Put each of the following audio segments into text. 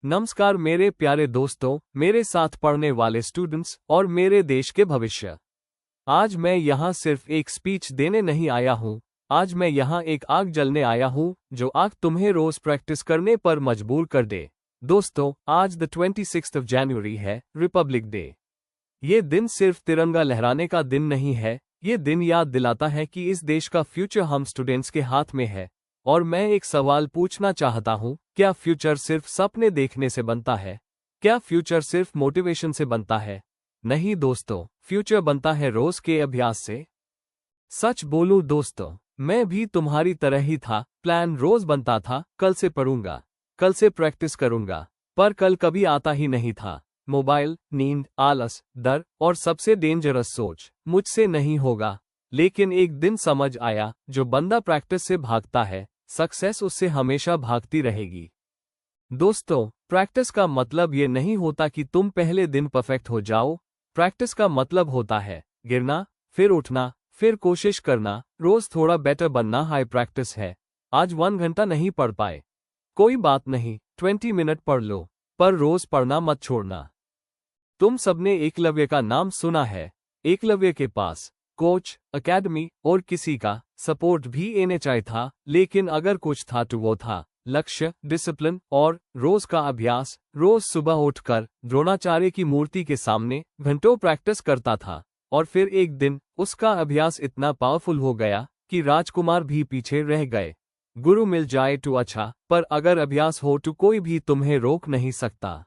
नमस्कार मेरे प्यारे दोस्तों, मेरे साथ पढ़ने वाले स्टूडेंट्स और मेरे देश के भविष्य। आज मैं यहाँ सिर्फ एक स्पीच देने नहीं आया हूँ। आज मैं यहाँ एक आग जलने आया हूँ, जो आग तुम्हें रोज प्रैक्टिस करने पर मजबूर कर दे। दोस्तों, आज द 26 जनवरी है, रिपब्लिक डे। ये दिन सिर्फ तिरंगा लहराने का दिन नहीं है, ये दिन याद दिलाता है कि इस देश का फ्यूचर हम स्टूडेंट्स के हाथ में है। और मैं एक सवाल पूछना चाहता हूँ, क्या फ्यूचर सिर्फ सपने देखने से बनता है? क्या फ्यूचर सिर्फ मोटिवेशन से बनता है? नहीं दोस्तों, फ्यूचर बनता है रोज के अभ्यास से। सच बोलूं दोस्तों, मैं भी तुम्हारी तरह ही था। प्लान रोज बनता था, कल से पढ़ूंगा, कल से प्रैक्टिस करूंगा, पर कल कभी आता ही नहीं था। मोबाइल, नींद, आलस, डर और सबसे डेंजरस सोच, मुझसे नहीं होगा। लेकिन एक दिन समझ आया, जो बंदा प्रैक्टिस से भागता है, सक्सेस उससे हमेशा भागती रहेगी। दोस्तों, प्रैक्टिस का मतलब ये नहीं होता कि तुम पहले दिन परफेक्ट हो जाओ। प्रैक्टिस का मतलब होता है गिरना, फिर उठना, फिर कोशिश करना, रोज थोड़ा बेटर बनना। हाई प्रैक्टिस है। आज 1 घंटा नहीं पढ़ पाए, कोई बात नहीं, 20 मिनट पढ़ लो, पर रोज पढ़ना मत छोड़ना। तुम सबने एकलव्य का नाम सुना है। एकलव्य के पास कोच, एकेडमी और किसी का सपोर्ट भी एने चाहिए था, लेकिन अगर कुछ था तो वो था लक्ष्य, डिसिप्लिन और रोज का अभ्यास। रोज सुबह उठकर द्रोणाचार्य की मूर्ति के सामने घंटों प्रैक्टिस करता था, और फिर एक दिन उसका अभ्यास इतना पावरफुल हो गया कि राजकुमार भी पीछे रह गए। गुरु मिल जाए तो अच्छा, पर अगर अभ्यास हो तो कोई भी तुम्हें रोक नहीं सकता।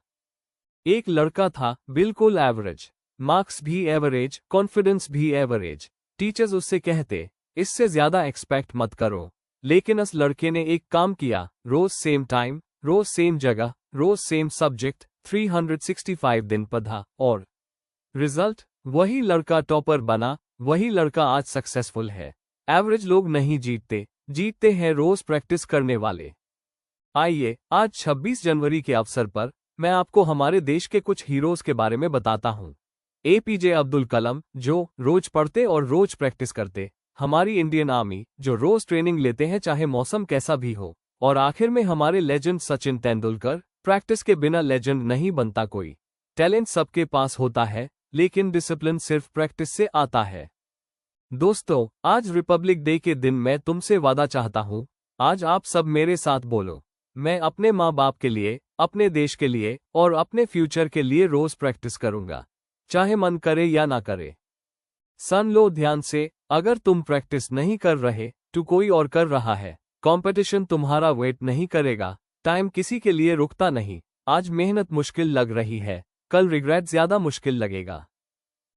एक लड़का था, बिल्कुल एवरेज, मार्क्स भी एवरेज, कॉन्फिडेंस भी एवरेज। टीचर्स उससे कहते, इससे ज्यादा एक्सपेक्ट मत करो। लेकिन उस लड़के ने एक काम किया, रोज सेम टाइम, रोज सेम जगह, रोज सेम सब्जेक्ट, 365 दिन पढ़ा, और रिजल्ट? वही लड़का टॉपर बना, वही लड़का आज सक्सेसफुल है। एवरेज लोग नहीं जीतते, जीतते हैं रोज प्रैक्टिस करने वाले। आइए, आज 26 जनवरी के अवसर पर मैं आपको हमारे देश के कुछ हीरोज के बारे में बताता हूँ। एपीजे अब्दुल कलाम, जो रोज पढ़ते और रोज प्रैक्टिस करते। हमारी इंडियन आर्मी, जो रोज ट्रेनिंग लेते हैं चाहे मौसम कैसा भी हो। और आखिर में हमारे लेजेंड सचिन तेंदुलकर। प्रैक्टिस के बिना लेजेंड नहीं बनता कोई। टैलेंट सबके पास होता है, लेकिन डिसिप्लिन सिर्फ प्रैक्टिस से आता है। दोस्तों, आज रिपब्लिक डे के दिन मैं तुमसे वादा चाहता हूँ, आज आप सब मेरे साथ बोलो, मैं अपने माँ बाप के लिए, अपने देश के लिए और अपने फ्यूचर के लिए रोज प्रैक्टिस करूंगा, चाहे मन करे या ना करे। सुन लो ध्यान से, अगर तुम प्रैक्टिस नहीं कर रहे तो कोई और कर रहा है। कंपटीशन तुम्हारा वेट नहीं करेगा, टाइम किसी के लिए रुकता नहीं। आज मेहनत मुश्किल लग रही है, कल रिग्रेट ज्यादा मुश्किल लगेगा।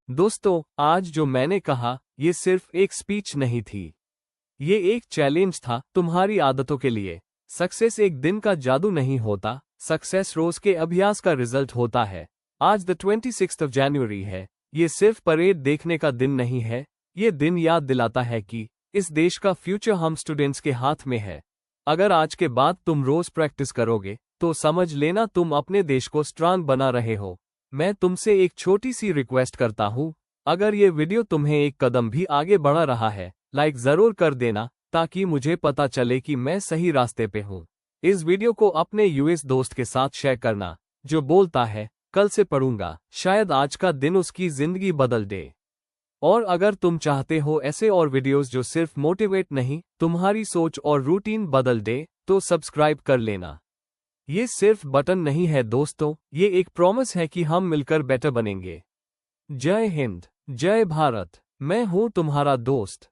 दोस्तों, आज जो मैंने कहा, ये सिर्फ एक स्पीच नहीं थी, ये एक चैलेंज था तुम्हारी आदतों के लिए। सक्सेस एक दिन का जादू नहीं होता, सक्सेस रोज के अभ्यास का रिजल्ट होता है। आज द 26 जनवरी है, ये सिर्फ परेड देखने का दिन नहीं है, ये दिन याद दिलाता है कि इस देश का फ्यूचर हम स्टूडेंट्स के हाथ में है। अगर आज के बाद तुम रोज प्रैक्टिस करोगे, तो समझ लेना तुम अपने देश को स्ट्रांग बना रहे हो। मैं तुमसे एक छोटी सी रिक्वेस्ट करता हूँ, अगर ये वीडियो तुम्हें एक कदम भी आगे बढ़ा रहा है, लाइक जरूर कर देना, ताकि मुझे पता चले कि मैं सही रास्ते पे हूँ। इस वीडियो को अपने यूएस दोस्त के साथ शेयर करना, जो बोलता है कल से पढ़ूंगा, शायद आज का दिन उसकी जिंदगी बदल दे। और अगर तुम चाहते हो ऐसे और वीडियोस जो सिर्फ मोटिवेट नहीं, तुम्हारी सोच और रूटीन बदल दे, तो सब्सक्राइब कर लेना। ये सिर्फ बटन नहीं है दोस्तों, ये एक प्रॉमिस है कि हम मिलकर बेटर बनेंगे। जय हिंद, जय भारत, मैं हूँ तुम्हारा दोस्त।